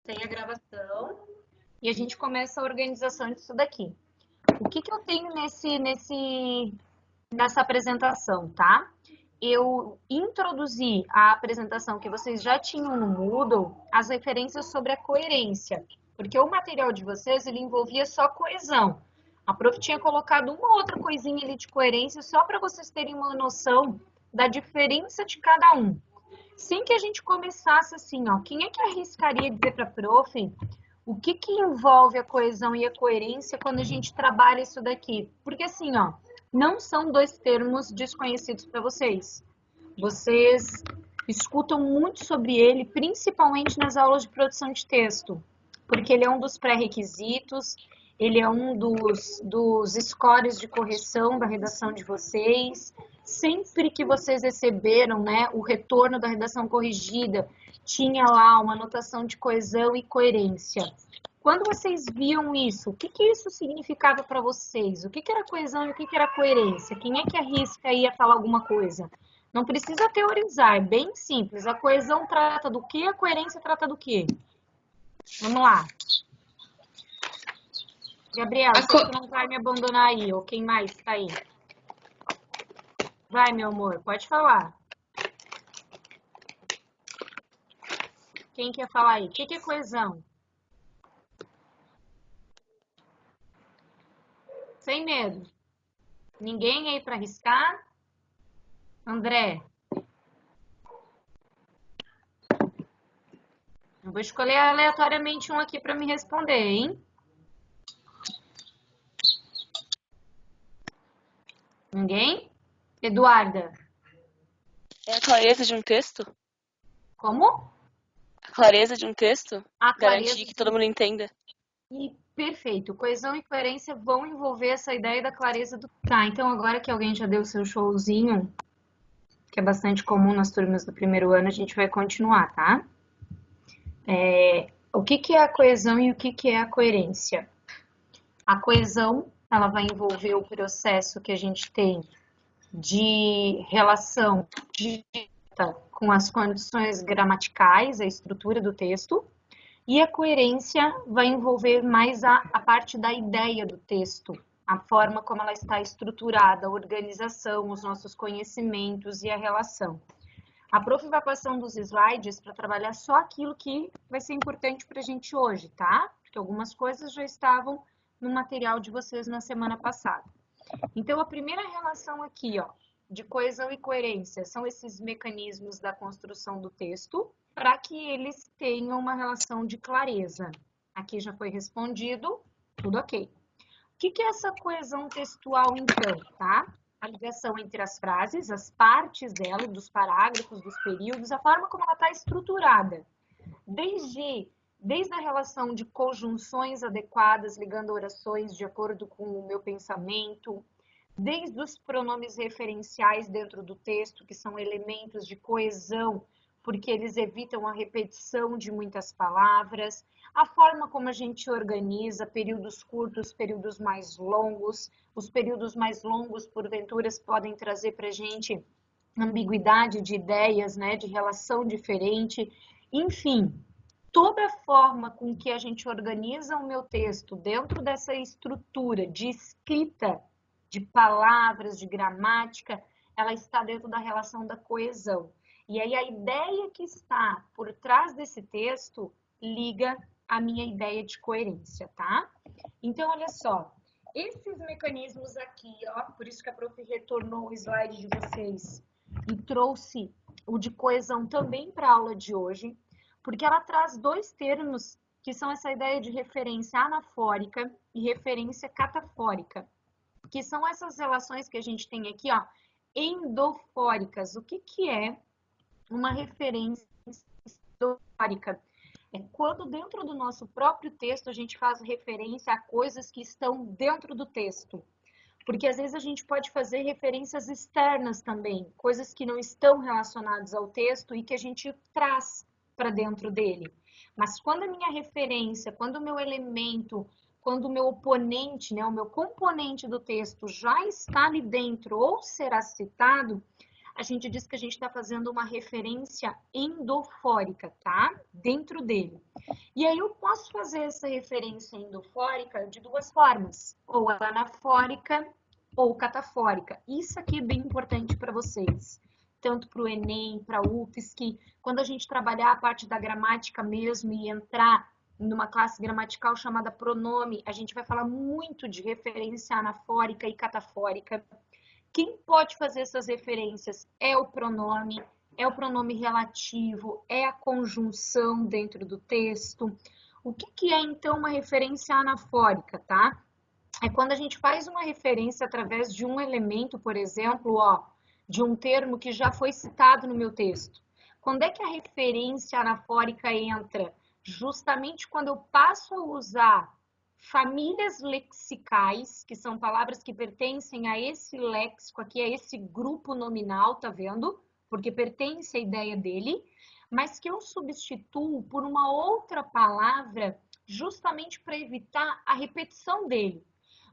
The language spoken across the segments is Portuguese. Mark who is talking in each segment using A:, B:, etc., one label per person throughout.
A: Comecei a gravação e a gente começa a organização disso daqui. O que eu tenho nessa apresentação, tá? Eu introduzi a apresentação que vocês já tinham no Moodle, as referências sobre a coerência, porque o material de vocês, ele envolvia só coesão. A prof tinha colocado uma outra coisinha ali de coerência, só para vocês terem uma noção da diferença de cada um. Sem que a gente começasse assim, ó, quem é que arriscaria dizer para a prof o que envolve a coesão e a coerência quando a gente trabalha isso daqui? Porque assim, ó, não são dois termos desconhecidos para vocês. Vocês escutam muito sobre ele, principalmente nas aulas de produção de texto, porque ele é um dos pré-requisitos, ele é um dos scores de correção da redação de vocês. Sempre que vocês receberam, né, o retorno da redação corrigida, tinha lá uma anotação de coesão e coerência. Quando vocês viam isso, o que isso significava para vocês? O que era coesão e o que era coerência? Quem é que arrisca aí a falar alguma coisa? Não precisa teorizar, é bem simples. A coesão trata do quê? A coerência trata do quê? Vamos lá. Gabriela, você que não vai me abandonar aí, ou quem mais está aí? Vai, meu amor, pode falar. Quem quer falar aí? O que é coesão? Sem medo. Ninguém aí para arriscar? André? Eu vou escolher aleatoriamente um aqui para me responder, hein? Ninguém? Eduarda?
B: É a clareza de um texto?
A: Como?
B: A clareza de um texto?
A: A clareza
B: Garantir que todo mundo entenda.
A: E perfeito. Coesão e coerência vão envolver essa ideia da clareza do... Tá, então agora que alguém já deu o seu showzinho, que é bastante comum nas turmas do primeiro ano, a gente vai continuar, tá? O que é a coesão e o que é a coerência? A coesão, ela vai envolver o processo que a gente tem de relação direta com as condições gramaticais, a estrutura do texto, e a coerência vai envolver mais a parte da ideia do texto, a forma como ela está estruturada, a organização, os nossos conhecimentos e a relação. A prof vai passando os slides para trabalhar só aquilo que vai ser importante para a gente hoje, tá? Porque algumas coisas já estavam no material de vocês na semana passada. Então, a primeira relação aqui, ó, de coesão e coerência, são esses mecanismos da construção do texto para que eles tenham uma relação de clareza. Aqui já foi respondido, tudo ok. O que é essa coesão textual, então, tá? A ligação entre as frases, as partes dela, dos parágrafos, dos períodos, a forma como ela está estruturada. Desde a relação de conjunções adequadas, ligando orações de acordo com o meu pensamento, desde os pronomes referenciais dentro do texto, que são elementos de coesão, porque eles evitam a repetição de muitas palavras, a forma como a gente organiza períodos curtos, períodos mais longos. Os períodos mais longos, porventura, podem trazer para a gente ambiguidade de ideias, né, de relação diferente. Enfim, toda a forma com que a gente organiza o meu texto dentro dessa estrutura de escrita, de palavras, de gramática, ela está dentro da relação da coesão. E aí a ideia que está por trás desse texto liga a minha ideia de coerência, tá? Então, olha só, esses mecanismos aqui, ó, por isso que a prof retornou o slide de vocês e trouxe o de coesão também para a aula de hoje, porque ela traz dois termos que são essa ideia de referência anafórica e referência catafórica, que são essas relações que a gente tem aqui, ó, endofóricas. O que é uma referência endofórica? É quando dentro do nosso próprio texto a gente faz referência a coisas que estão dentro do texto. Porque às vezes a gente pode fazer referências externas também, coisas que não estão relacionadas ao texto e que a gente traz para dentro dele. Mas quando a minha referência, quando o meu elemento, quando o meu oponente, né, o meu componente do texto já está ali dentro ou será citado, a gente diz que a gente está fazendo uma referência endofórica, tá? Dentro dele. E aí eu posso fazer essa referência endofórica de duas formas, ou anafórica ou catafórica. Isso aqui é bem importante para vocês, tanto para o Enem, para o UFSC, quando a gente trabalhar a parte da gramática mesmo e entrar numa classe gramatical chamada pronome, a gente vai falar muito de referência anafórica e catafórica. Quem pode fazer essas referências é o pronome relativo, é a conjunção dentro do texto. O que é, então, uma referência anafórica, tá? É quando a gente faz uma referência através de um elemento, por exemplo, de um termo que já foi citado no meu texto. Quando é que a referência anafórica entra? Justamente quando eu passo a usar famílias lexicais, que são palavras que pertencem a esse léxico aqui, a esse grupo nominal, tá vendo? Porque pertence à ideia dele, mas que eu substituo por uma outra palavra justamente para evitar a repetição dele.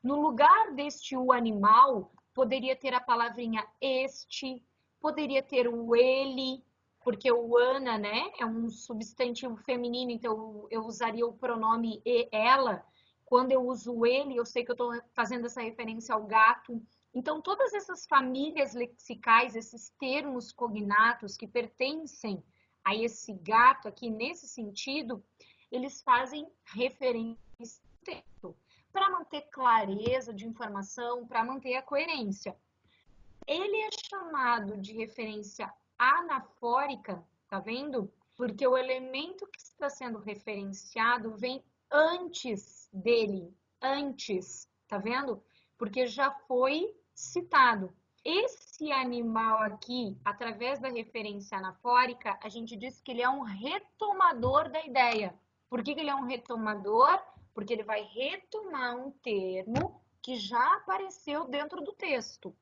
A: No lugar deste o animal, poderia ter a palavrinha este, poderia ter o ele, porque o ana, né, é um substantivo feminino, então eu usaria o pronome ela. Quando eu uso ele, eu sei que eu estou fazendo essa referência ao gato. Então, todas essas famílias lexicais, esses termos cognatos que pertencem a esse gato aqui, nesse sentido, eles fazem referência ao texto, para manter clareza de informação, para manter a coerência. Ele é chamado de referência anafórica, tá vendo? Porque o elemento que está sendo referenciado vem antes dele, antes, tá vendo? Porque já foi citado. Esse animal aqui, através da referência anafórica, a gente diz que ele é um retomador da ideia. Por que ele é um retomador? Porque ele vai retomar um termo que já apareceu dentro do texto.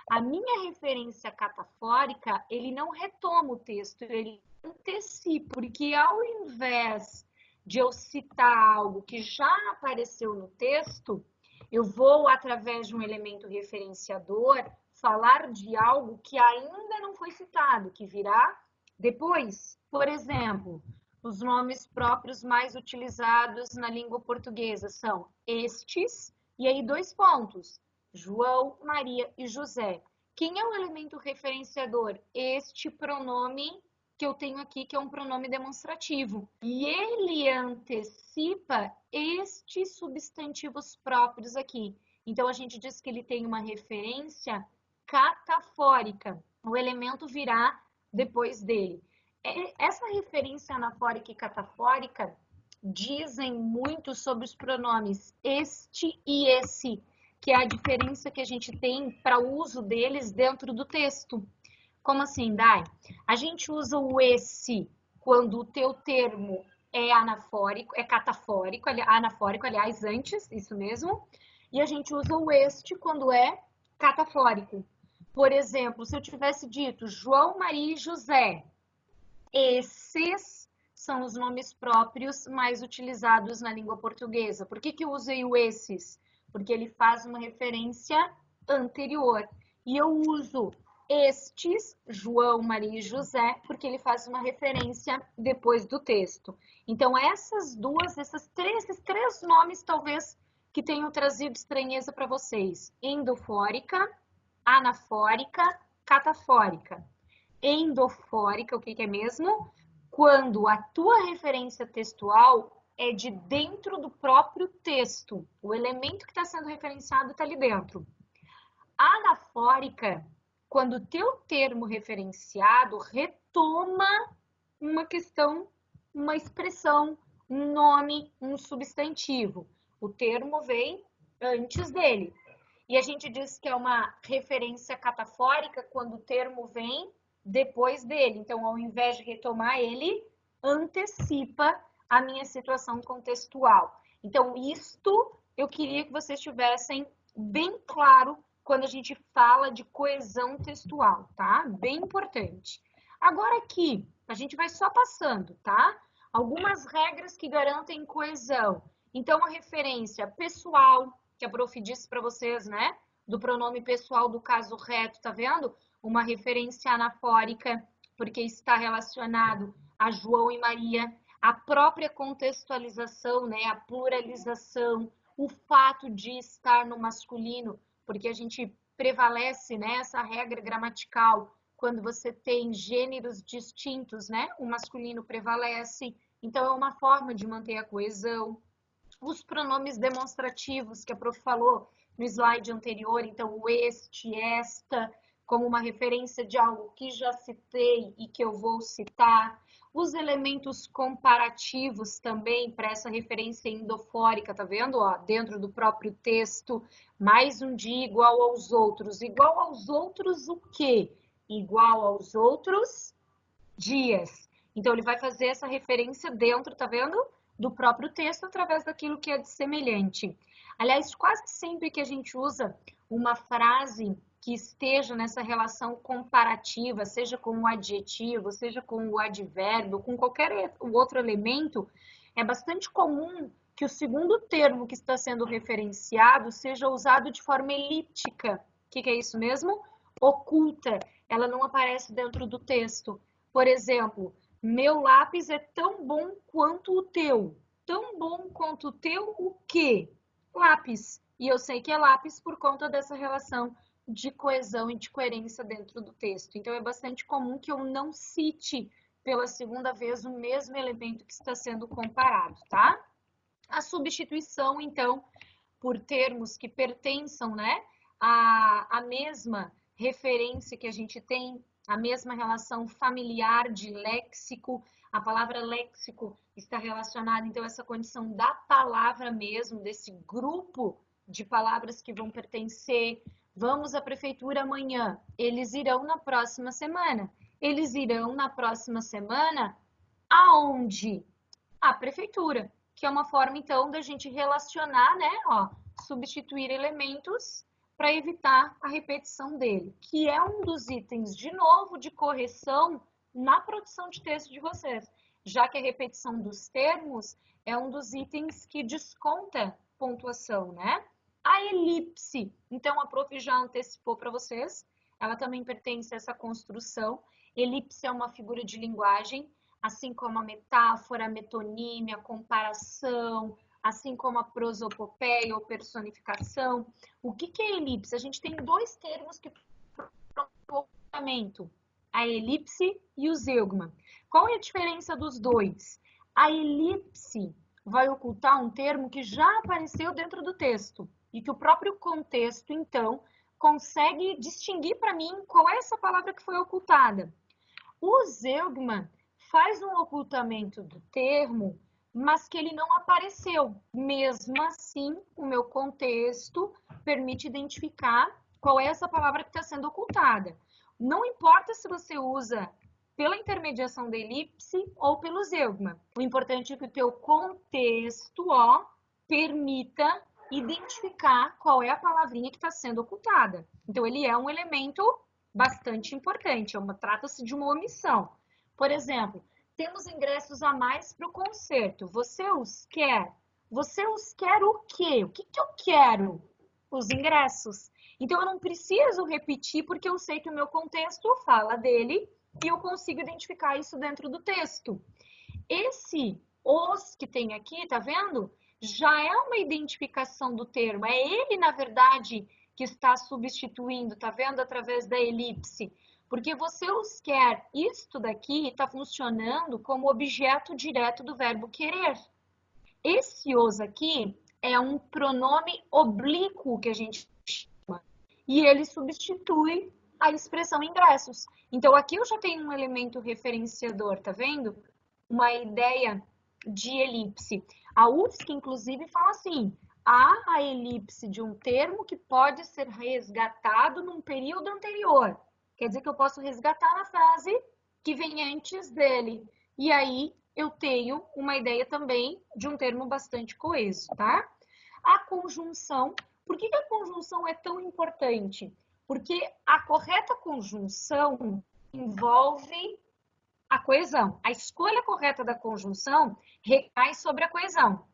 A: A minha referência catafórica, ele não retoma o texto, ele antecipa, porque ao invés de eu citar algo que já apareceu no texto, eu vou, através de um elemento referenciador, falar de algo que ainda não foi citado, que virá depois. Por exemplo, os nomes próprios mais utilizados na língua portuguesa são estes, e aí 2 pontos, João, Maria e José. Quem é o elemento referenciador? Este pronome que eu tenho aqui, que é um pronome demonstrativo. E ele antecipa estes substantivos próprios aqui. Então, a gente diz que ele tem uma referência catafórica. O elemento virá depois dele. Essa referência anafórica e catafórica dizem muito sobre os pronomes este e esse, que é a diferença que a gente tem para o uso deles dentro do texto. Como assim, Dai? A gente usa o esse quando o teu termo é anafórico, é catafórico, anafórico, aliás, antes, isso mesmo. E a gente usa o este quando é catafórico. Por exemplo, se eu tivesse dito João, Maria e José, esses são os nomes próprios mais utilizados na língua portuguesa. Por que eu usei o esses? Porque ele faz uma referência anterior. E eu uso estes, João, Maria e José, porque ele faz uma referência depois do texto. Então, esses três nomes, talvez, que tenham trazido estranheza para vocês. Endofórica, anafórica, catafórica. Endofórica, o que é mesmo? Quando a tua referência textual é de dentro do próprio texto. O elemento que está sendo referenciado está ali dentro. Anafórica, quando o teu termo referenciado retoma uma questão, uma expressão, um nome, um substantivo. O termo vem antes dele. E a gente diz que é uma referência catafórica quando o termo vem depois dele. Então, ao invés de retomar, ele antecipa a minha situação contextual. Então, isto eu queria que vocês tivessem bem claro quando a gente fala de coesão textual, tá? Bem importante. Agora aqui, a gente vai só passando, tá? Algumas regras que garantem coesão. Então, a referência pessoal, que a prof disse para vocês, né? Do pronome pessoal do caso reto, tá vendo? uma referência anafórica, porque está relacionado a João e Maria, a própria contextualização, né, a pluralização, o fato de estar no masculino, porque a gente prevalece, né, essa regra gramatical quando você tem gêneros distintos, né, o masculino prevalece, então é uma forma de manter a coesão. Os pronomes demonstrativos que a prof falou no slide anterior, então o este, esta, como uma referência de algo que já citei e que eu vou citar. Os elementos comparativos também para essa referência endofórica, tá vendo? Ó, dentro do próprio texto, mais um dia igual aos outros. Igual aos outros o quê? Igual aos outros dias. Então, ele vai fazer essa referência dentro, tá vendo? Do próprio texto, através daquilo que é de semelhante. Aliás, quase sempre que a gente usa uma frase que esteja nessa relação comparativa, seja com o adjetivo, seja com o advérbio, com qualquer outro elemento, é bastante comum que o segundo termo que está sendo referenciado seja usado de forma elíptica. O que é isso mesmo? Oculta. Ela não aparece dentro do texto. Por exemplo, meu lápis é tão bom quanto o teu. Tão bom quanto o teu o quê? Lápis. E eu sei que é lápis por conta dessa relação de coesão e de coerência dentro do texto. Então, é bastante comum que eu não cite pela segunda vez o mesmo elemento que está sendo comparado, tá? A substituição, então, por termos que pertençam, né, à mesma referência que a gente tem, a mesma relação familiar de léxico. A palavra léxico está relacionada, então, a essa condição da palavra mesmo, desse grupo de palavras que vão pertencer. Vamos à prefeitura amanhã. Eles irão na próxima semana. Eles irão na próxima semana aonde? A prefeitura, que é uma forma, então, da gente relacionar, né, ó, substituir elementos para evitar a repetição dele, que é um dos itens, de novo, de correção na produção de texto de vocês, já que a repetição dos termos é um dos itens que desconta pontuação, né? A elipse, então a prof já antecipou para vocês, ela também pertence a essa construção. Elipse é uma figura de linguagem, assim como a metáfora, a metonímia, a comparação, assim como a prosopopeia ou personificação. O que é elipse? A gente tem dois termos que ocultamento, a elipse e o zeugma. Qual é a diferença dos dois? A elipse vai ocultar um termo que já apareceu dentro do texto e que o próprio contexto, então, consegue distinguir para mim qual é essa palavra que foi ocultada. O zeugma faz um ocultamento do termo, mas que ele não apareceu. Mesmo assim, o meu contexto permite identificar qual é essa palavra que está sendo ocultada. Não importa se você usa pela intermediação da elipse ou pelo zeugma. O importante é que o teu contexto, ó, permita identificar qual é a palavrinha que está sendo ocultada. Então, ele é um elemento bastante importante, trata-se de uma omissão. Por exemplo, temos ingressos a mais para o concerto. Você os quer? Você os quer o quê? O que eu quero? Os ingressos. Então, eu não preciso repetir, porque eu sei que o meu contexto fala dele e eu consigo identificar isso dentro do texto. Esse os que tem aqui, tá vendo? Já é uma identificação do termo. É ele, na verdade, que está substituindo, tá vendo? Através da elipse. Porque você os quer, isto daqui está funcionando como objeto direto do verbo querer. Esse os aqui é um pronome oblíquo que a gente chama. E ele substitui a expressão ingressos. Então, aqui eu já tenho um elemento referenciador, tá vendo? Uma ideia de elipse. A UFSC, inclusive, fala assim, há a elipse de um termo que pode ser resgatado num período anterior. Quer dizer que eu posso resgatar na frase que vem antes dele. E aí eu tenho uma ideia também de um termo bastante coeso, tá? A conjunção. Por que a conjunção é tão importante? Porque a correta conjunção envolve a coesão. A escolha correta da conjunção recai sobre a coesão.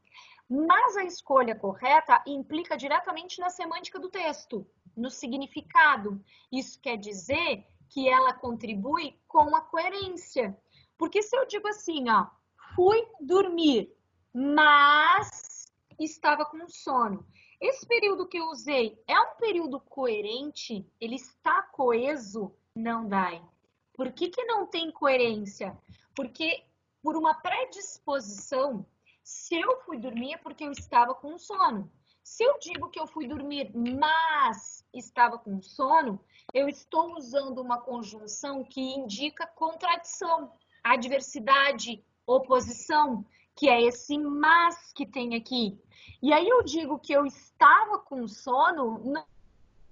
A: Mas a escolha correta implica diretamente na semântica do texto, no significado. Isso quer dizer que ela contribui com a coerência. Porque se eu digo assim, ó, fui dormir, mas estava com sono. Esse período que eu usei é um período coerente? Ele está coeso? Não, Dai. Por que que não tem coerência? Porque por uma predisposição, se eu fui dormir é porque eu estava com sono. Se eu digo que eu fui dormir, mas estava com sono, eu estou usando uma conjunção que indica contradição, adversidade, oposição, que é esse mas que tem aqui. E aí eu digo que eu estava com sono,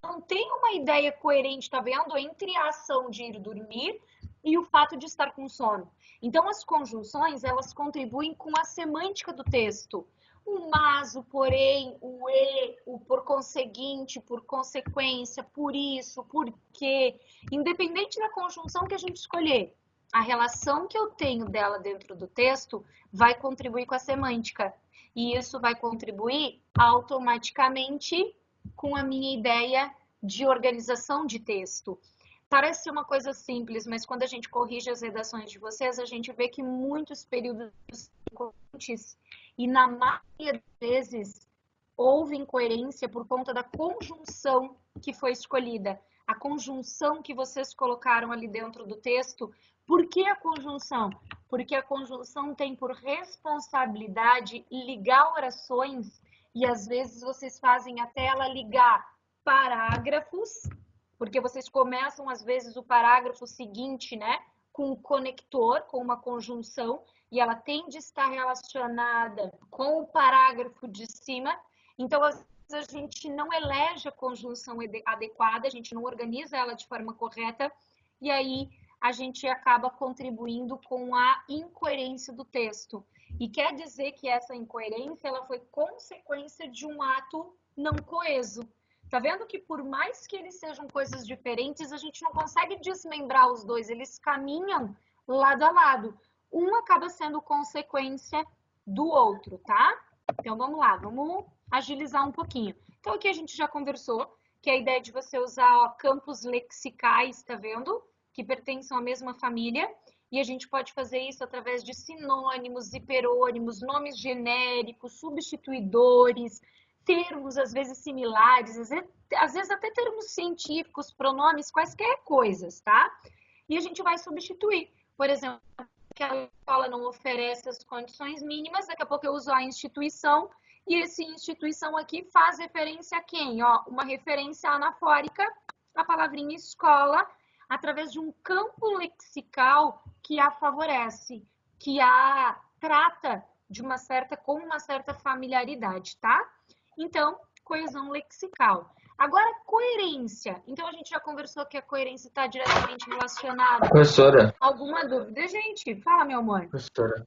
A: não tem uma ideia coerente, tá vendo? Entre a ação de ir dormir e o fato de estar com sono. Então, as conjunções, elas contribuem com a semântica do texto. O mas, o porém, o e, o por conseguinte, por consequência, por isso, por quê. Independente da conjunção que a gente escolher, a relação que eu tenho dela dentro do texto vai contribuir com a semântica. E isso vai contribuir automaticamente com a minha ideia de organização de texto. Parece ser uma coisa simples, mas quando a gente corrige as redações de vocês, a gente vê que muitos períodos incoerentes e na maioria das vezes houve incoerência por conta da conjunção que foi escolhida. A conjunção que vocês colocaram ali dentro do texto. Por que a conjunção? Porque a conjunção tem por responsabilidade ligar orações e às vezes vocês fazem até ela ligar parágrafos, porque vocês começam às vezes o parágrafo seguinte, né, com um conector, com uma conjunção, e ela tem de estar relacionada com o parágrafo de cima. Então, às vezes a gente não elege a conjunção adequada, a gente não organiza ela de forma correta, e aí a gente acaba contribuindo com a incoerência do texto. E quer dizer que essa incoerência ela foi consequência de um ato não coeso. Tá vendo que por mais que eles sejam coisas diferentes, a gente não consegue desmembrar os dois, eles caminham lado a lado. Um acaba sendo consequência do outro, tá? Então vamos lá, vamos agilizar um pouquinho. Então aqui a gente já conversou que a ideia de você usar campos lexicais, tá vendo? Que pertencem à mesma família. E a gente pode fazer isso através de sinônimos, hiperônimos, nomes genéricos, substituidores, termos às vezes similares, às vezes até termos científicos, pronomes, quaisquer coisas, tá? E a gente vai substituir. Por exemplo, que a escola não oferece as condições mínimas, daqui a pouco eu uso a instituição, e esse instituição aqui faz referência a quem? Ó, uma referência anafórica, a palavrinha escola, através de um campo lexical que a favorece, que a trata com uma certa familiaridade, tá? Então, coesão lexical. Agora, coerência. Então, a gente já conversou que a coerência está diretamente relacionada.
C: Professora,
A: Alguma dúvida, gente? Fala, meu amor.
C: professora,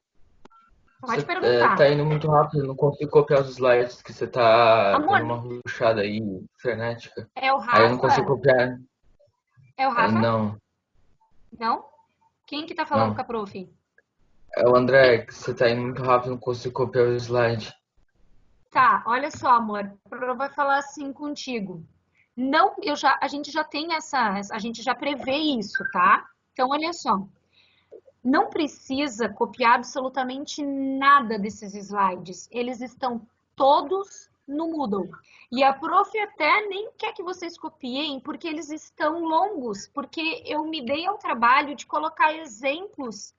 A: Pode
C: você
A: perguntar.
C: tá indo muito rápido, não consigo copiar os slides que você tá
A: Amor,
C: dando uma rushada aí, frenética.
A: é o
C: Aí eu não consigo
A: Rafa?
C: copiar.
A: É o Rafa?
C: Não,
A: Não? Quem que tá falando com
C: não.
A: a prof?
C: É o André, que você tá indo muito rápido, não consigo copiar o slide.
A: Tá, olha só, amor. A prof vai falar assim contigo. Não, a gente já tem a gente já prevê isso, tá? Então, olha só. Não precisa copiar absolutamente nada desses slides. Eles estão todos no Moodle. E a prof até nem quer que vocês copiem, porque eles estão longos, porque eu me dei ao trabalho de colocar exemplos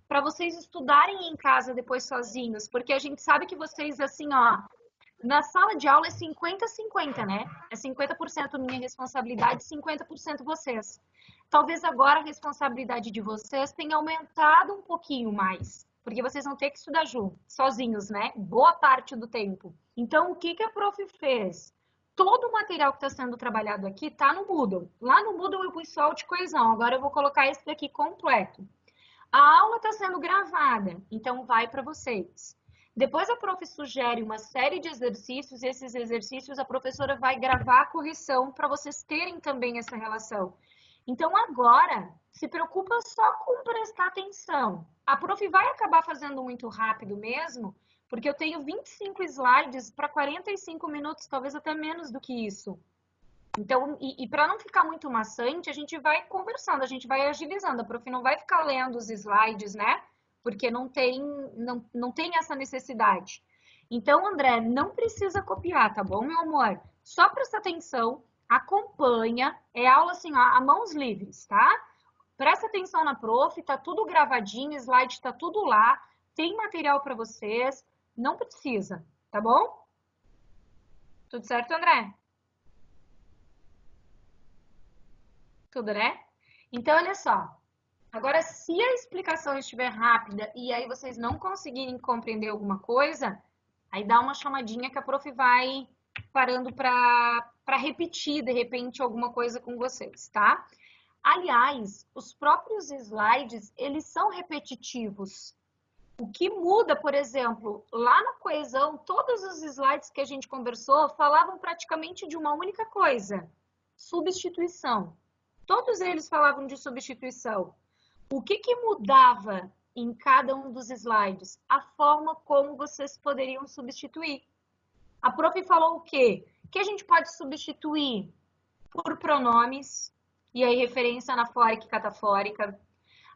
A: para vocês estudarem em casa depois sozinhos, porque a gente sabe que vocês, assim, ó, na sala de aula é 50-50, né? É 50% minha responsabilidade, 50% vocês. Talvez agora a responsabilidade de vocês tenha aumentado um pouquinho mais, porque vocês vão ter que estudar junto, sozinhos, né? Boa parte do tempo. Então, o que a prof fez? Todo o material que está sendo trabalhado aqui está no Moodle. Lá no Moodle eu pus só o de coesão, agora eu vou colocar esse daqui completo. A aula está sendo gravada, então vai para vocês. Depois a prof sugere uma série de exercícios, e esses exercícios a professora vai gravar a correção para vocês terem também essa relação. Então agora, se preocupa só com prestar atenção. A prof vai acabar fazendo muito rápido mesmo, porque eu tenho 25 slides para 45 minutos, talvez até menos do que isso. Então, para não ficar muito maçante, a gente vai conversando, a gente vai agilizando. A prof não vai ficar lendo os slides, né? Porque não tem essa necessidade. Então, André, não precisa copiar, tá bom, meu amor? Só presta atenção, acompanha, é aula assim, ó, a mãos livres, tá? Presta atenção na prof, tá tudo gravadinho, slide tá tudo lá, tem material para vocês, não precisa, tá bom? Tudo certo, André? Tudo, né? Então, olha só. Agora, se a explicação estiver rápida e aí vocês não conseguirem compreender alguma coisa, aí dá uma chamadinha que a prof vai parando para repetir, de repente, alguma coisa com vocês, tá? Aliás, os próprios slides, eles são repetitivos. O que muda, por exemplo, lá na coesão, todos os slides que a gente conversou falavam praticamente de uma única coisa: substituição. Todos eles falavam de substituição. O que mudava em cada um dos slides? A forma como vocês poderiam substituir. A prof falou o quê? Que a gente pode substituir por pronomes, e aí referência anafórica e catafórica.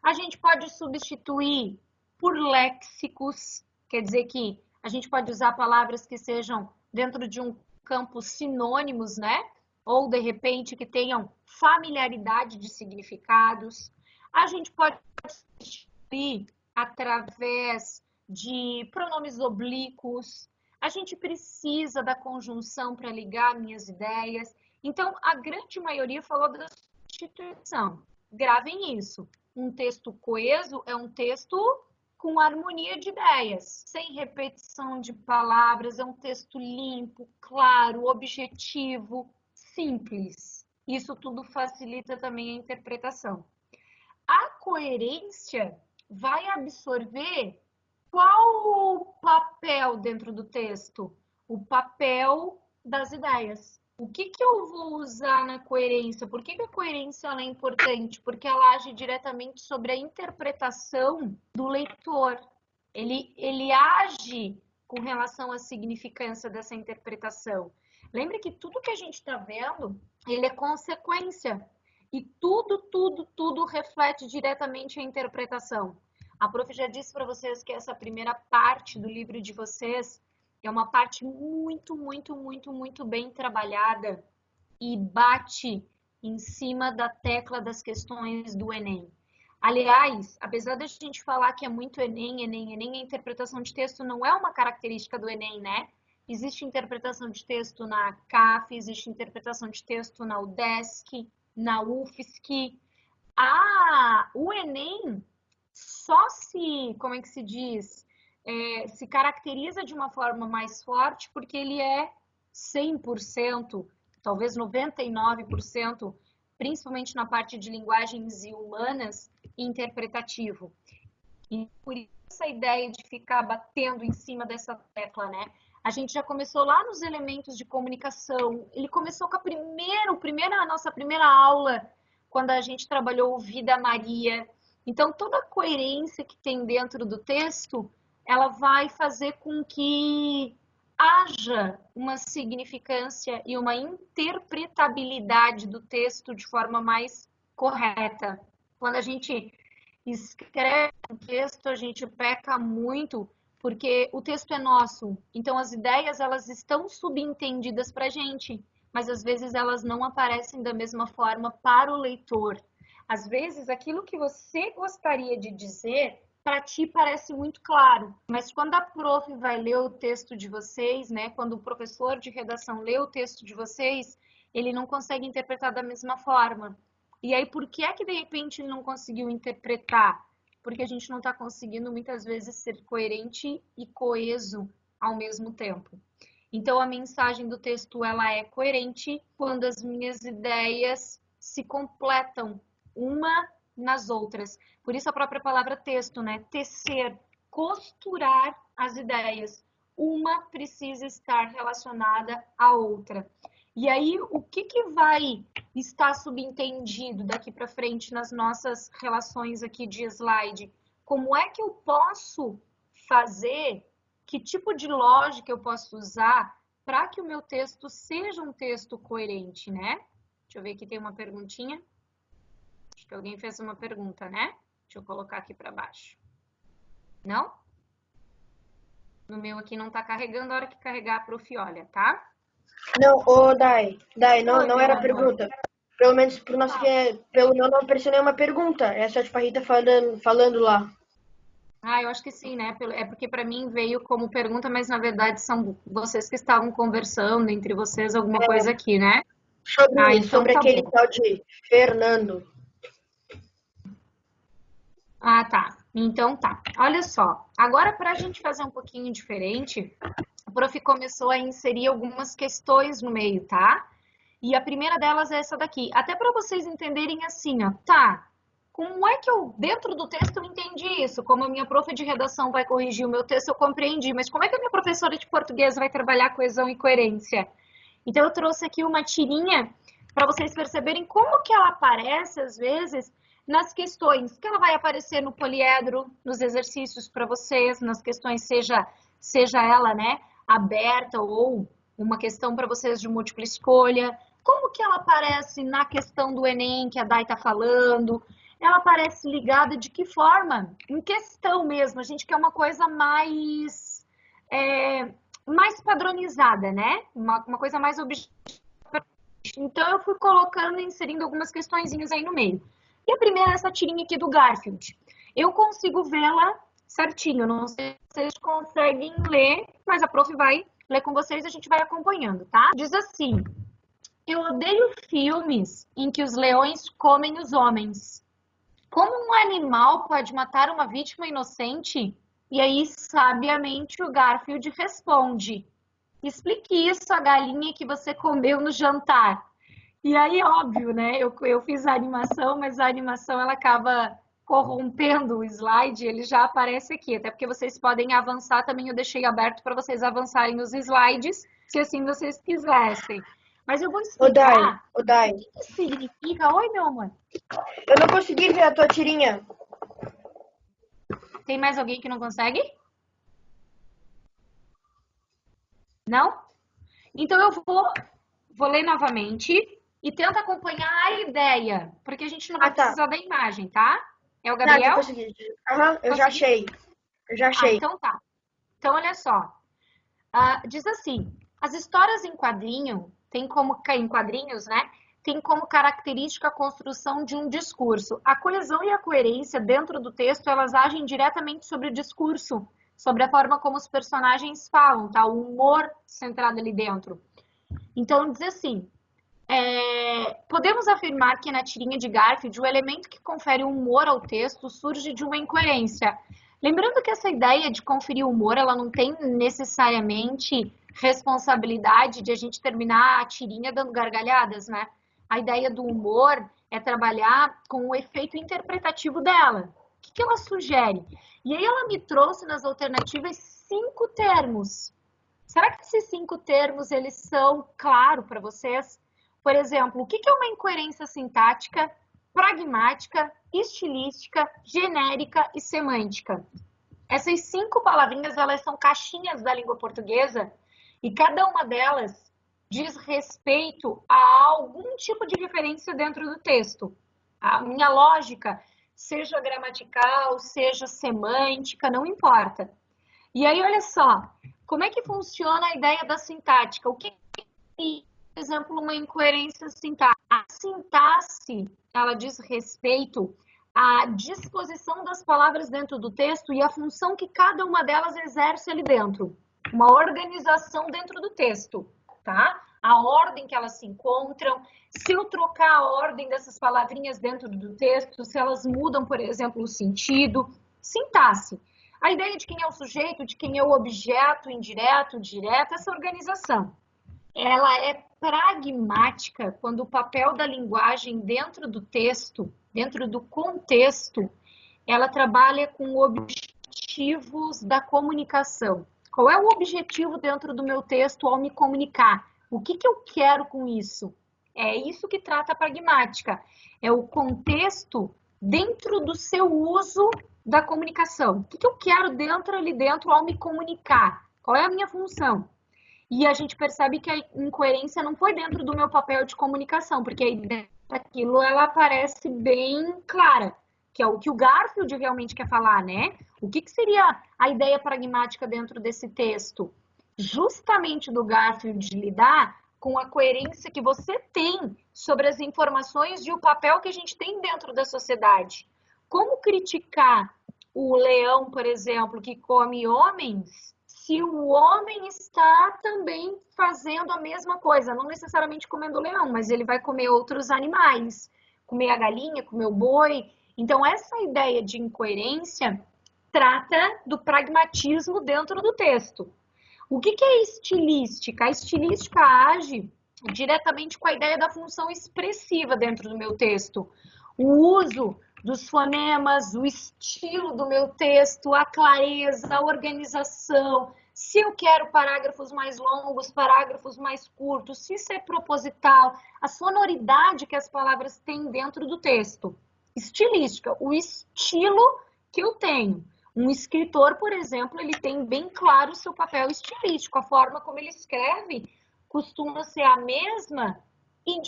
A: A gente pode substituir por léxicos, quer dizer que a gente pode usar palavras que sejam dentro de um campo sinônimos, né? Ou, de repente, que tenham familiaridade de significados. A gente pode substituir através de pronomes oblíquos. A gente precisa da conjunção para ligar minhas ideias. Então, a grande maioria falou da substituição. Gravem isso. Um texto coeso é um texto com harmonia de ideias, sem repetição de palavras, é um texto limpo, claro, objetivo, simples. Isso tudo facilita também a interpretação. A coerência vai absorver qual o papel dentro do texto? O papel das ideias. O que eu vou usar na coerência? Por que a coerência ela é importante? Porque ela age diretamente sobre a interpretação do leitor. Ele age com relação à significância dessa interpretação. Lembre que tudo que a gente está vendo, ele é consequência. E tudo reflete diretamente a interpretação. A prof já disse para vocês que essa primeira parte do livro de vocês é uma parte muito bem trabalhada e bate em cima da tecla das questões do Enem. Aliás, apesar da gente falar que é muito Enem, a interpretação de texto não é uma característica do Enem, né? Existe interpretação de texto na CAF, existe interpretação de texto na UDESC, na UFSC. O Enem só se, como é que se diz, se caracteriza de uma forma mais forte porque ele é 100%, talvez 99%, principalmente na parte de linguagens e humanas, interpretativo. E por isso essa ideia de ficar batendo em cima dessa tecla, né? A gente já começou lá nos elementos de comunicação. Ele começou com a nossa primeira aula, quando a gente trabalhou o Vida Maria. Então, toda a coerência que tem dentro do texto, ela vai fazer com que haja uma significância e uma interpretabilidade do texto de forma mais correta. Quando a gente escreve um texto, a gente peca muito, porque o texto é nosso, então as ideias elas estão subentendidas para a gente, mas às vezes elas não aparecem da mesma forma para o leitor. Às vezes aquilo que você gostaria de dizer, para ti parece muito claro, mas quando a prof vai ler o texto de vocês, né, quando o professor de redação lê o texto de vocês, ele não consegue interpretar da mesma forma. E aí, por que é que de repente ele não conseguiu interpretar? Porque a gente não está conseguindo muitas vezes ser coerente e coeso ao mesmo tempo. Então, a mensagem do texto ela é coerente quando as minhas ideias se completam uma nas outras. Por isso a própria palavra texto, né? Tecer, costurar as ideias. Uma precisa estar relacionada à outra. E aí, o que vai estar subentendido daqui para frente nas nossas relações aqui de slide? Como é que eu posso fazer? Que tipo de lógica eu posso usar para que o meu texto seja um texto coerente, né? Deixa eu ver aqui, tem uma perguntinha. Acho que alguém fez uma pergunta, né? Deixa eu colocar aqui para baixo. Não? No meu aqui não tá carregando, a hora que carregar, prof, olha, tá?
D: Não, ô Dai, não,
A: Oi,
D: não
A: meu
D: era
A: amor.
D: pergunta. Pelo menos pro nosso pelo meu não apareceu nenhuma pergunta. É só tipo a Rita falando lá.
A: Ah, eu acho que sim, né? É porque para mim veio como pergunta, mas na verdade são vocês que estavam conversando entre vocês alguma coisa aqui, né? Ah, então
D: Sobre
A: tá
D: aquele
A: bom.
D: tal de Fernando.
A: Ah, tá. Então tá. Olha só. Agora, para a gente fazer um pouquinho diferente, o prof começou a inserir algumas questões no meio, tá? E a primeira delas é essa daqui. Até para vocês entenderem assim, ó. Tá. Como é que eu, dentro do texto, eu entendi isso? Como a minha prof de redação vai corrigir o meu texto, eu compreendi. Mas como é que a minha professora de português vai trabalhar coesão e coerência? Então, eu trouxe aqui uma tirinha para vocês perceberem como que ela aparece, às vezes, nas questões. Que ela vai aparecer no poliedro, nos exercícios para vocês, nas questões, seja ela, né, aberta ou uma questão para vocês de múltipla escolha. Como que ela aparece na questão do Enem, que a Dai está falando? Ela aparece ligada de que forma? Em questão mesmo. A gente quer uma coisa mais... mais padronizada, né? Uma coisa mais objetiva. Então, eu fui colocando e inserindo algumas questõezinhas aí no meio. E a primeira é essa tirinha aqui do Garfield. Eu consigo vê-la certinho, não sei se vocês conseguem ler, mas a prof vai ler com vocês e a gente vai acompanhando, tá? Diz assim: eu odeio filmes em que os leões comem os homens. Como um animal pode matar uma vítima inocente? E aí, sabiamente, o Garfield responde: explique isso à galinha que você comeu no jantar. E aí, óbvio, né? Eu fiz a animação, mas a animação ela acaba corrompendo o slide, ele já aparece aqui, até porque vocês podem avançar também, eu deixei aberto para vocês avançarem os slides, se assim vocês quisessem. Mas eu vou explicar
D: Ô Dai,
A: o que significa. Oi, meu amor.
D: eu não consegui ver a tua tirinha.
A: Tem mais alguém que não consegue? Não? Então eu vou ler novamente e tenta acompanhar a ideia, porque a gente não vai precisar da imagem, tá? É o Gabriel?
D: Não, eu consegui. Aham, eu já achei.
A: Então tá. Então olha só. Diz assim: as histórias em quadrinho em quadrinhos, né? Tem como característica a construção de um discurso. A coesão e a coerência dentro do texto, elas agem diretamente sobre o discurso, sobre a forma como os personagens falam, tá? O humor centrado ali dentro. Então, diz assim: podemos afirmar que na tirinha de Garfield, o elemento que confere humor ao texto surge de uma incoerência. Lembrando que essa ideia de conferir humor, ela não tem necessariamente responsabilidade de a gente terminar a tirinha dando gargalhadas, né? A ideia do humor é trabalhar com o efeito interpretativo dela. O que ela sugere? E aí ela me trouxe nas alternativas 5 termos. Será que esses 5 termos, eles são claros para vocês? Por exemplo, o que é uma incoerência sintática, pragmática, estilística, genérica e semântica? Essas 5 palavrinhas, elas são caixinhas da língua portuguesa e cada uma delas diz respeito a algum tipo de referência dentro do texto. A minha lógica, seja gramatical, seja semântica, não importa. E aí, olha só, como é que funciona a ideia da sintática? O que é, por exemplo, uma incoerência sintática? A sintaxe, ela diz respeito à disposição das palavras dentro do texto e a função que cada uma delas exerce ali dentro. Uma organização dentro do texto, tá? A ordem que elas se encontram, se eu trocar a ordem dessas palavrinhas dentro do texto, se elas mudam, por exemplo, o sentido. Sintaxe. A ideia de quem é o sujeito, de quem é o objeto, indireto, direto, essa organização. Ela é pragmática quando o papel da linguagem dentro do texto, dentro do contexto, ela trabalha com objetivos da comunicação. Qual é o objetivo dentro do meu texto ao me comunicar? O que eu quero com isso? É isso que trata a pragmática. É o contexto dentro do seu uso da comunicação. O que eu quero ali dentro ao me comunicar? Qual é a minha função? E a gente percebe que a incoerência não foi dentro do meu papel de comunicação, porque a ideia daquilo, ela parece bem clara, que é o que o Garfield realmente quer falar, né? O que seria a ideia pragmática dentro desse texto? Justamente do Garfield lidar com a coerência que você tem sobre as informações e o papel que a gente tem dentro da sociedade. Como criticar o leão, por exemplo, que come homens, se o homem está também fazendo a mesma coisa, não necessariamente comendo o leão, mas ele vai comer outros animais, comer a galinha, comer o boi. Então, essa ideia de incoerência trata do pragmatismo dentro do texto. O que é estilística? A estilística age diretamente com a ideia da função expressiva dentro do meu texto. O uso dos fonemas, o estilo do meu texto, a clareza, a organização, se eu quero parágrafos mais longos, parágrafos mais curtos, se isso é proposital, a sonoridade que as palavras têm dentro do texto. Estilística, o estilo que eu tenho. Um escritor, por exemplo, ele tem bem claro o seu papel estilístico, a forma como ele escreve costuma ser a mesma em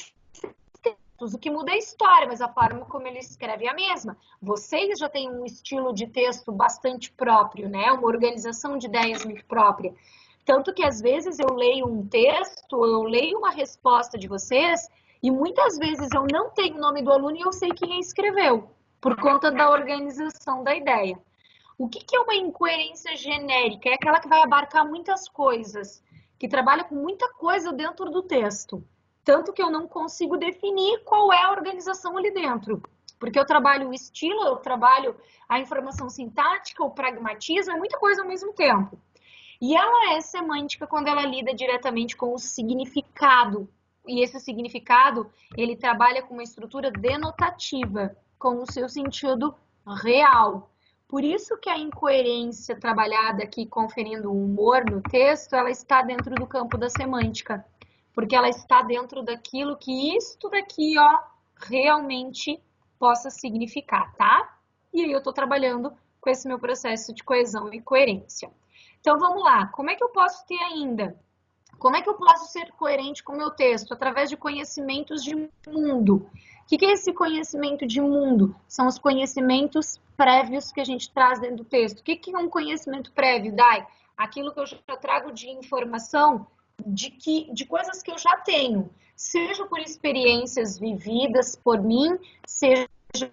A: o que muda é a história, mas a forma como ele escreve é a mesma. Vocês já têm um estilo de texto bastante próprio, né? Uma organização de ideias muito própria. Tanto que, às vezes, eu leio um texto, eu leio uma resposta de vocês, e muitas vezes eu não tenho o nome do aluno e eu sei quem escreveu, por conta da organização da ideia. O que é uma incoerência genérica? É aquela que vai abarcar muitas coisas, que trabalha com muita coisa dentro do texto. Tanto que eu não consigo definir qual é a organização ali dentro. Porque eu trabalho o estilo, eu trabalho a informação sintática, o pragmatismo, é muita coisa ao mesmo tempo. E ela é semântica quando ela lida diretamente com o significado. E esse significado, ele trabalha com uma estrutura denotativa, com o seu sentido real. Por isso que a incoerência trabalhada aqui, conferindo humor no texto, ela está dentro do campo da semântica. Porque ela está dentro daquilo que isto daqui, ó, realmente possa significar, tá? E aí eu tô trabalhando com esse meu processo de coesão e coerência. Então, vamos lá. Como é que eu posso ter ainda? Como é que eu posso ser coerente com o meu texto? Através de conhecimentos de mundo. O que é esse conhecimento de mundo? São os conhecimentos prévios que a gente traz dentro do texto. O que é um conhecimento prévio, Dai? Aquilo que eu já trago de informação de coisas que eu já tenho, seja por experiências vividas por mim, seja de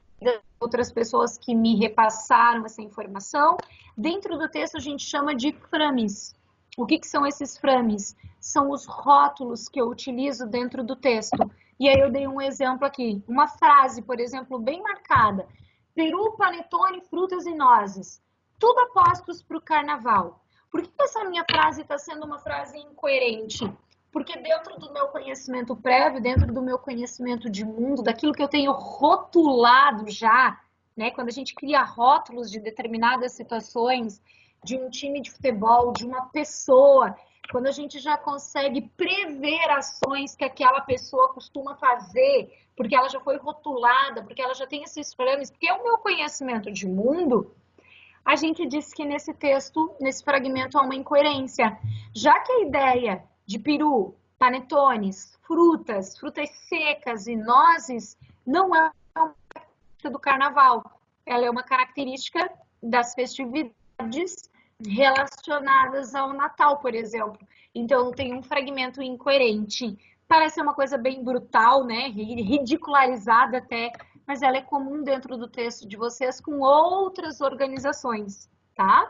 A: outras pessoas que me repassaram essa informação. Dentro do texto a gente chama de frames. O que são esses frames? São os rótulos que eu utilizo dentro do texto. E aí eu dei um exemplo aqui, uma frase, por exemplo, bem marcada. Peru, panetone, frutas e nozes. Tudo apostos para o carnaval. Por que essa minha frase está sendo uma frase incoerente? Porque dentro do meu conhecimento prévio, dentro do meu conhecimento de mundo, daquilo que eu tenho rotulado já, né? Quando a gente cria rótulos de determinadas situações, de um time de futebol, de uma pessoa, quando a gente já consegue prever ações que aquela pessoa costuma fazer, porque ela já foi rotulada, porque ela já tem esses frames, porque é o meu conhecimento de mundo. A gente diz que nesse texto, nesse fragmento, há uma incoerência. Já que a ideia de peru, panetones, frutas secas e nozes não é uma característica do carnaval. Ela é uma característica das festividades relacionadas ao Natal, por exemplo. Então, tem um fragmento incoerente. Parece uma coisa bem brutal, né? Ridicularizada até, mas ela é comum dentro do texto de vocês com outras organizações, tá?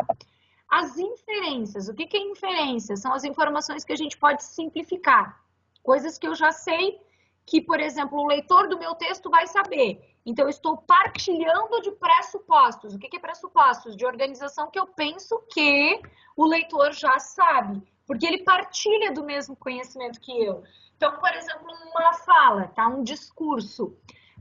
A: As inferências. O que é inferência? São as informações que a gente pode simplificar. Coisas que eu já sei que, por exemplo, o leitor do meu texto vai saber. Então, eu estou partilhando de pressupostos. O que é pressupostos? De organização que eu penso que o leitor já sabe, porque ele partilha do mesmo conhecimento que eu. Então, por exemplo, uma fala, tá? Um discurso.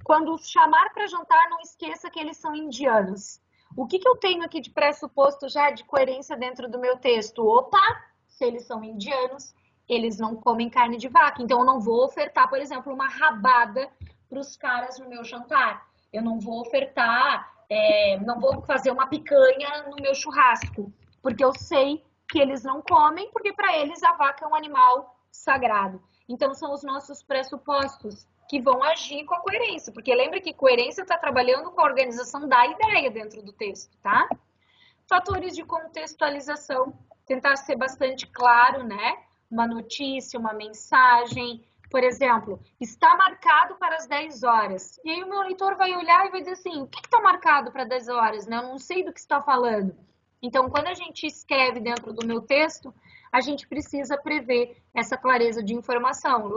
A: Quando chamar para jantar, não esqueça que eles são indianos. O que eu tenho aqui de pressuposto já de coerência dentro do meu texto? Opa, se eles são indianos, eles não comem carne de vaca. Então, eu não vou ofertar, por exemplo, uma rabada para os caras no meu jantar. Eu não vou ofertar, não vou fazer uma picanha no meu churrasco, porque eu sei que eles não comem, porque para eles a vaca é um animal sagrado. Então, são os nossos pressupostos que vão agir com a coerência, porque lembra que coerência está trabalhando com a organização da ideia dentro do texto, tá? Fatores de contextualização, tentar ser bastante claro, né? Uma notícia, uma mensagem, por exemplo, está marcado para as 10 horas. E aí o meu leitor vai olhar e vai dizer assim, o que está marcado para 10 horas? Né? Eu não sei do que está falando. Então, quando a gente escreve dentro do meu texto, a gente precisa prever essa clareza de informação.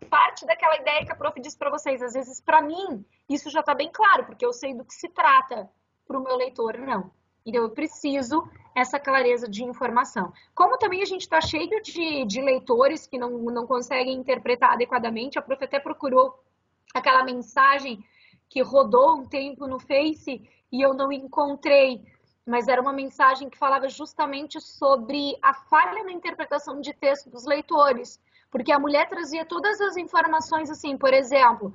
A: Parte daquela ideia que a prof disse para vocês, às vezes, para mim, isso já está bem claro, porque eu sei do que se trata, para o meu leitor, não. Então, eu preciso essa clareza de informação. Como também a gente está cheio de leitores que não conseguem interpretar adequadamente, a prof até procurou aquela mensagem que rodou um tempo no Face e eu não encontrei, mas era uma mensagem que falava justamente sobre a falha na interpretação de texto dos leitores, porque a mulher trazia todas as informações assim, por exemplo,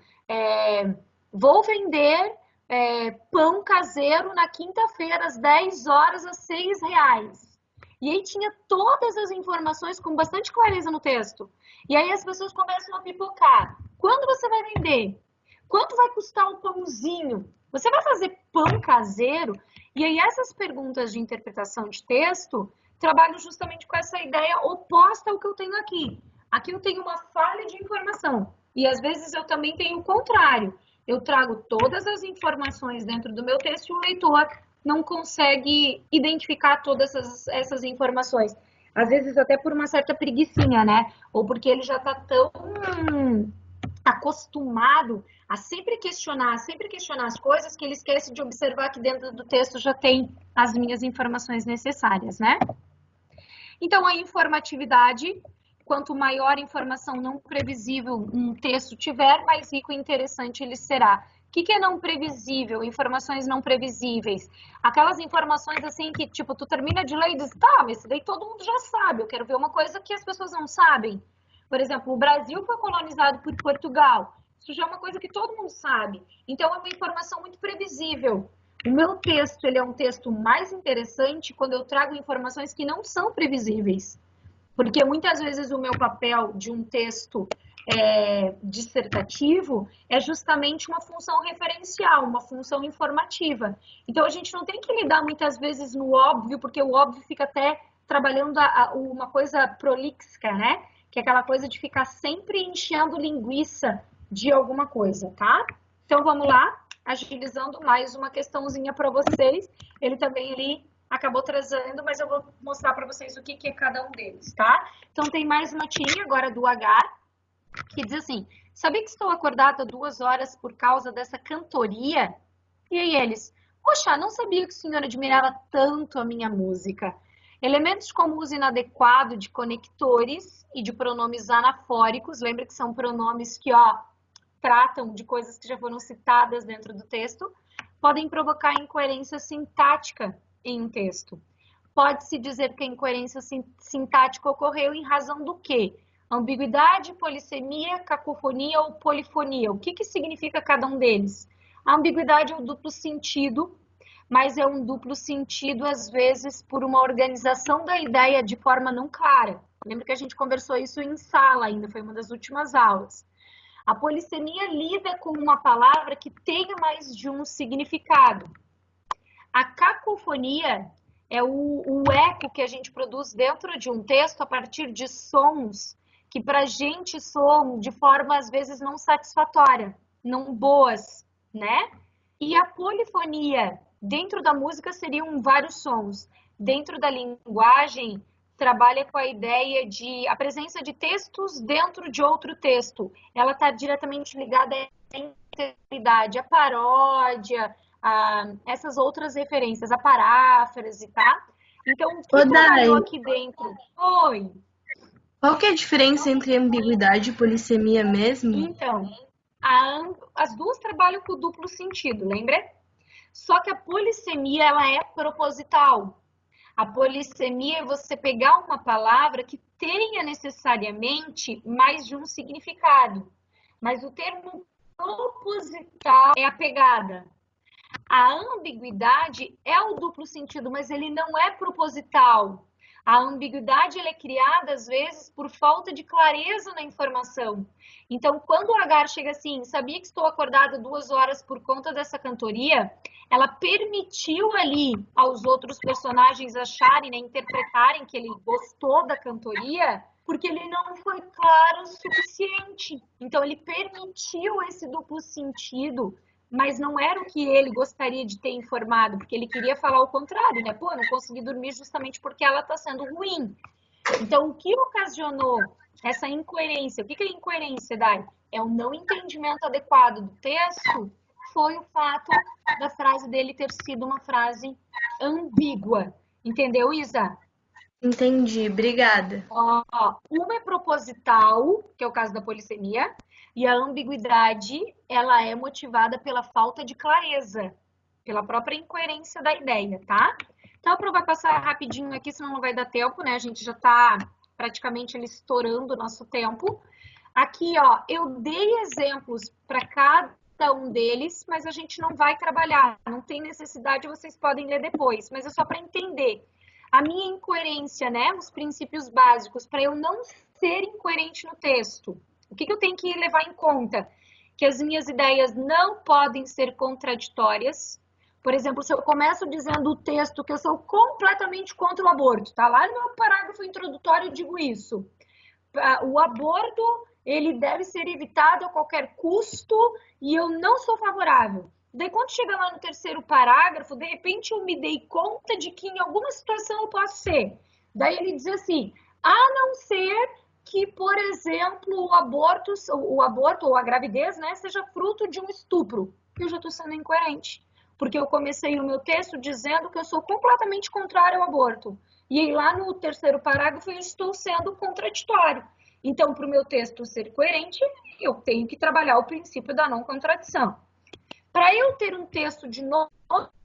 A: vou vender pão caseiro na quinta-feira às 10 horas a R$6. E aí tinha todas as informações com bastante clareza no texto. E aí as pessoas começam a pipocar. Quando você vai vender? Quanto vai custar um pãozinho? Você vai fazer pão caseiro? E aí essas perguntas de interpretação de texto trabalham justamente com essa ideia oposta ao que eu tenho aqui. Aqui eu tenho uma falha de informação. E às vezes eu também tenho o contrário. Eu trago todas as informações dentro do meu texto e o leitor não consegue identificar todas essas informações. Às vezes até por uma certa preguicinha, né? Ou porque ele já está tão acostumado a sempre questionar as coisas que ele esquece de observar que dentro do texto já tem as minhas informações necessárias, né? Então, a informatividade, quanto maior informação não previsível um texto tiver, mais rico e interessante ele será. O que é não previsível? Informações não previsíveis. Aquelas informações assim que, tipo, tu termina de ler e diz, tá, mas isso daí todo mundo já sabe, eu quero ver uma coisa que as pessoas não sabem. Por exemplo, o Brasil foi colonizado por Portugal. Isso já é uma coisa que todo mundo sabe. Então, é uma informação muito previsível. O meu texto, ele é um texto mais interessante quando eu trago informações que não são previsíveis. Porque muitas vezes o meu papel de um texto dissertativo é justamente uma função referencial, uma função informativa. Então, a gente não tem que lidar muitas vezes no óbvio, porque o óbvio fica até trabalhando uma coisa prolixa, né? Que é aquela coisa de ficar sempre enchendo linguiça de alguma coisa, tá? Então, vamos lá, agilizando mais uma questãozinha para vocês. Ele também acabou trazendo, mas eu vou mostrar para vocês o que é cada um deles, tá? Então, tem mais uma tirinha agora do H, que diz assim, sabia que estou acordada 2 horas por causa dessa cantoria? E aí eles, poxa, não sabia que o senhor admirava tanto a minha música. Elementos como uso inadequado de conectores e de pronomes anafóricos, lembra que são pronomes que, tratam de coisas que já foram citadas dentro do texto, podem provocar incoerência sintática em um texto. Pode-se dizer que a incoerência sintática ocorreu em razão do quê? Ambiguidade, polissemia, cacofonia ou polifonia. O que significa cada um deles? A ambiguidade é o duplo sentido, mas é um duplo sentido, às vezes, por uma organização da ideia de forma não clara. Lembra que a gente conversou isso em sala ainda, foi uma das últimas aulas. A polissemia lida com uma palavra que tenha mais de um significado. A cacofonia é o eco que a gente produz dentro de um texto a partir de sons que para a gente soam de forma, às vezes, não satisfatória, não boas, né? E a polifonia, dentro da música, seriam vários sons. Dentro da linguagem, trabalha com a ideia de a presença de textos dentro de outro texto. Ela está diretamente ligada à integridade, à paródia, a essas outras referências, a paráfrase, tá? Então, o que trabalhou aqui dentro? Oi!
E: Qual que é a diferença entre ambiguidade e polissemia mesmo?
A: Então, as duas trabalham com duplo sentido, lembra? Só que a polissemia, ela é proposital. A polissemia é você pegar uma palavra que tenha necessariamente mais de um significado. Mas o termo proposital é a pegada. A ambiguidade é o duplo sentido, mas ele não é proposital. A ambiguidade ela é criada, às vezes, por falta de clareza na informação. Então, quando o Agar chega assim, sabia que estou acordada 2 horas por conta dessa cantoria, ela permitiu ali aos outros personagens acharem, né, interpretarem que ele gostou da cantoria, porque ele não foi claro o suficiente. Então, ele permitiu esse duplo sentido, mas não era o que ele gostaria de ter informado, porque ele queria falar o contrário, né? Pô, não consegui dormir justamente porque ela está sendo ruim. Então, o que ocasionou essa incoerência? O que é incoerência, Dai? É o não entendimento adequado do texto, foi o fato da frase dele ter sido uma frase ambígua. Entendeu, Isa?
E: Entendi, obrigada.
A: Ó, uma é proposital, que é o caso da polissemia, e a ambiguidade, ela é motivada pela falta de clareza, pela própria incoerência da ideia, tá? Então, a prova vai passar rapidinho aqui, senão não vai dar tempo, né? A gente já tá praticamente ali estourando o nosso tempo. Aqui, ó, eu dei exemplos para cada um deles, mas a gente não vai trabalhar. Não tem necessidade, vocês podem ler depois, mas é só para entender. A minha incoerência, né? Os princípios básicos, para eu não ser incoerente no texto. O que eu tenho que levar em conta? Que as minhas ideias não podem ser contraditórias. Por exemplo, se eu começo dizendo o texto que eu sou completamente contra o aborto, tá? Lá no meu parágrafo introdutório eu digo isso. O aborto, ele deve ser evitado a qualquer custo e eu não sou favorável. Daí, quando chega lá no terceiro parágrafo, de repente eu me dei conta de que em alguma situação eu posso ser. Daí ele diz assim, a não ser que, por exemplo, o aborto ou a gravidez, né, seja fruto de um estupro. Eu já estou sendo incoerente, porque eu comecei o meu texto dizendo que eu sou completamente contrário ao aborto. E aí, lá no terceiro parágrafo eu estou sendo contraditório. Então, para o meu texto ser coerente, eu tenho que trabalhar o princípio da não contradição. Para eu ter um texto de novo,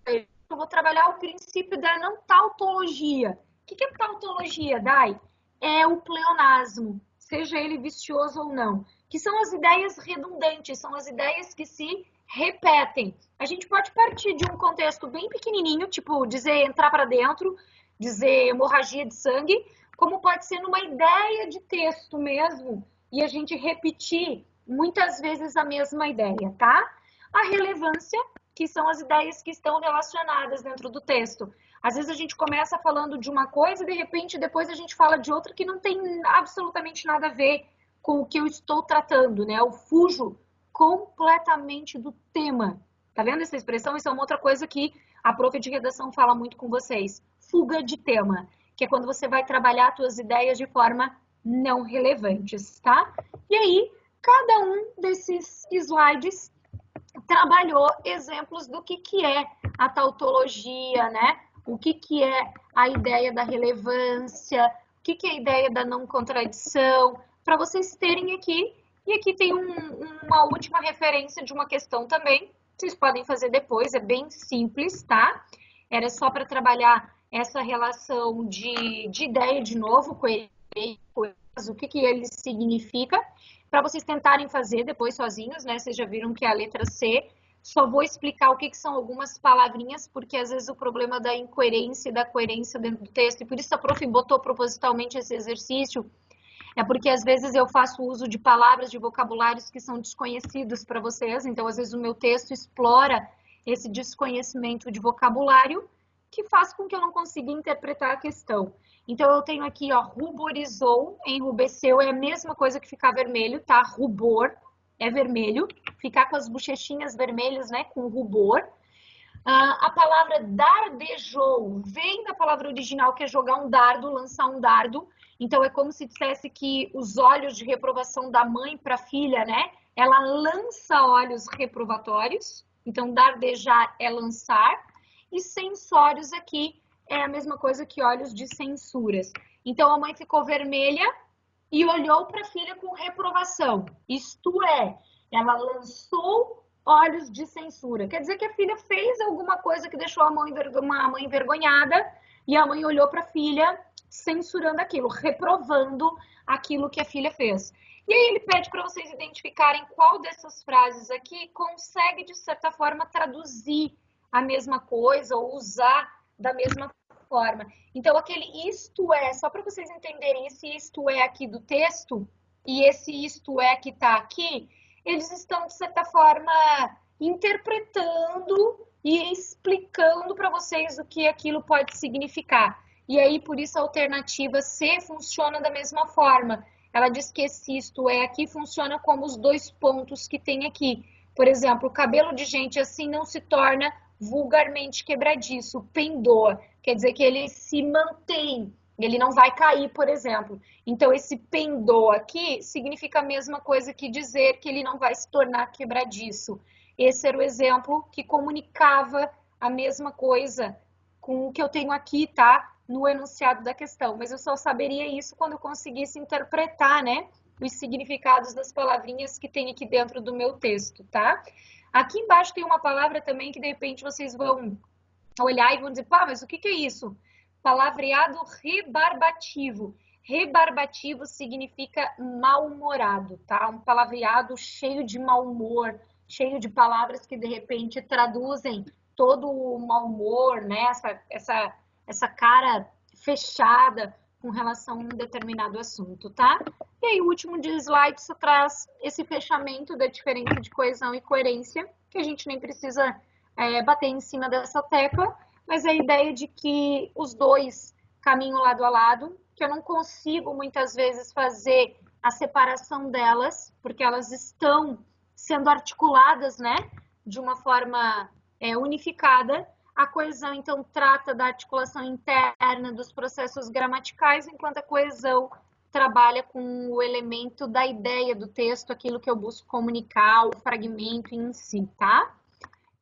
A: eu vou trabalhar o princípio da não tautologia. O que é tautologia, Dai? É o pleonasmo, seja ele vicioso ou não, que são as ideias redundantes, são as ideias que se repetem. A gente pode partir de um contexto bem pequenininho, tipo dizer entrar para dentro, dizer hemorragia de sangue, como pode ser numa ideia de texto mesmo, e a gente repetir muitas vezes a mesma ideia, tá? A relevância, que são as ideias que estão relacionadas dentro do texto. Às vezes a gente começa falando de uma coisa e de repente depois a gente fala de outra que não tem absolutamente nada a ver com o que eu estou tratando, né? Eu fujo completamente do tema. Tá vendo essa expressão? Isso é uma outra coisa que a prof de redação fala muito com vocês. Fuga de tema, que é quando você vai trabalhar as suas ideias de forma não relevantes, tá? E aí, cada um desses slides trabalhou exemplos do que é a tautologia, né? O que é a ideia da relevância, o que é a ideia da não contradição, para vocês terem aqui. E aqui tem uma última referência de uma questão também, vocês podem fazer depois, é bem simples, tá? Era só para trabalhar essa relação de ideia de novo, o que ele significa, para vocês tentarem fazer depois sozinhos, né? Vocês já viram que é a letra C. Só vou explicar o que são algumas palavrinhas, porque às vezes o problema da incoerência e da coerência dentro do texto, e por isso a prof botou propositalmente esse exercício, é porque às vezes eu faço uso de palavras, de vocabulários que são desconhecidos para vocês, então às vezes o meu texto explora esse desconhecimento de vocabulário, que faz com que eu não consiga interpretar a questão. Então, eu tenho aqui, ó, ruborizou, enrubesceu, é a mesma coisa que ficar vermelho, tá? Rubor é vermelho, ficar com as bochechinhas vermelhas, né, com rubor. A palavra dardejou vem da palavra original, que é jogar um dardo, lançar um dardo. Então, é como se dissesse que os olhos de reprovação da mãe para a filha, né, ela lança olhos reprovatórios. Então, dardejar é lançar. E censórios aqui é a mesma coisa que olhos de censuras. Então, a mãe ficou vermelha e olhou para a filha com reprovação. Isto é, ela lançou olhos de censura. Quer dizer que a filha fez alguma coisa que deixou a mãe envergonhada e a mãe olhou para a filha censurando aquilo, reprovando aquilo que a filha fez. E aí ele pede para vocês identificarem qual dessas frases aqui consegue, de certa forma, traduzir a mesma coisa ou usar da mesma forma. Então, aquele isto é, só para vocês entenderem, esse isto é aqui do texto e esse isto é que está aqui, eles estão, de certa forma, interpretando e explicando para vocês o que aquilo pode significar. E aí, por isso, a alternativa C funciona da mesma forma. Ela diz que esse isto é aqui funciona como os dois pontos que tem aqui. Por exemplo, o cabelo de gente assim não se torna vulgarmente quebradiço, pendoa. Quer dizer que ele se mantém, ele não vai cair, por exemplo. Então, esse pendoa aqui significa a mesma coisa que dizer que ele não vai se tornar quebradiço. Esse era o exemplo que comunicava a mesma coisa com o que eu tenho aqui, tá? No enunciado da questão. Mas eu só saberia isso quando eu conseguisse interpretar, né? Os significados das palavrinhas que tem aqui dentro do meu texto, tá? Aqui embaixo tem uma palavra também que de repente vocês vão olhar e vão dizer, pá, mas o que é isso? Palavreado rebarbativo. Rebarbativo significa mal-humorado, tá? Um palavreado cheio de mau humor, cheio de palavras que de repente traduzem todo o mau humor, né? Essa cara fechada com relação a um determinado assunto, tá? E aí o último slide só traz esse fechamento da diferença de coesão e coerência, que a gente nem precisa bater em cima dessa tecla, mas a ideia de que os dois caminham lado a lado, que eu não consigo muitas vezes fazer a separação delas, porque elas estão sendo articuladas, né, de uma forma unificada. A coesão, então, trata da articulação interna dos processos gramaticais, enquanto a coesão trabalha com o elemento da ideia do texto, aquilo que eu busco comunicar, o fragmento em si, tá?